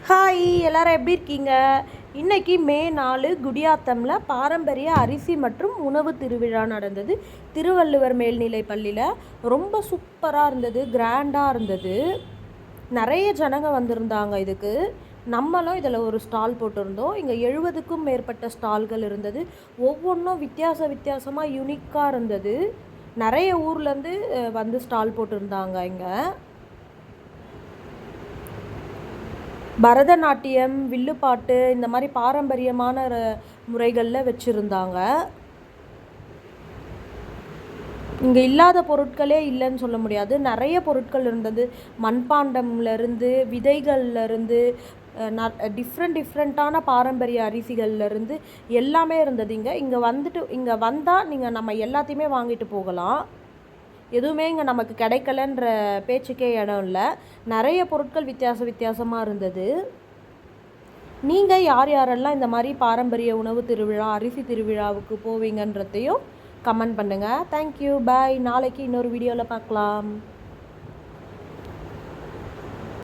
Hi, எல்லாரும் எப்படி இருக்கீங்க? இன்னைக்கு மே 4 குடியாத்தமில் பாரம்பரிய அரிசி மற்றும் உணவு திருவிழா நடந்தது. திருவள்ளுவர் மேல்நிலை பள்ளியில் ரொம்ப சூப்பராக இருந்தது, கிராண்டாக இருந்தது. நிறைய ஜனங்க வந்திருந்தாங்க இதுக்கு. நம்மளும் இதில் ஒரு ஸ்டால் போட்டிருந்தோம். இங்கே 70க்கும் மேற்பட்ட ஸ்டால்கள் இருந்தது. ஒவ்வொன்றும் வித்தியாசமாக யூனிக்காக இருந்தது. நிறைய ஊர்லேருந்து வந்து ஸ்டால் போட்டிருந்தாங்க. இங்கே பரதநாட்டியம், வில்லுப்பாட்டு இந்த மாதிரி பாரம்பரியமான முறைகளில் வச்சுருந்தாங்க. இங்கே இல்லாத பொருட்களே இல்லைன்னு சொல்ல முடியாது. நிறைய பொருட்கள் இருந்தது. மண்பாண்டம்லேருந்து, விதைகள்லேருந்து, டிஃப்ரெண்ட்டான பாரம்பரிய அரிசிகள்லேருந்து எல்லாமே இருந்தது. இங்கே வந்தால் நம்ம எல்லாத்தையுமே வாங்கிட்டு போகலாம். எதுவுமே இங்கே நமக்கு கிடைக்கலன்ற பேச்சுக்கே இடம் இல்லை. நிறைய பொருட்கள் வித்தியாசமாக இருந்தது. நீங்கள் யாரெல்லாம் இந்த மாதிரி பாரம்பரிய உணவு திருவிழா, அரிசி திருவிழாவுக்கு போவீங்கன்றதையும் கமெண்ட் பண்ணுங்கள். தேங்க்யூ, பாய். நாளைக்கு இன்னொரு வீடியோவில் பார்க்கலாம்.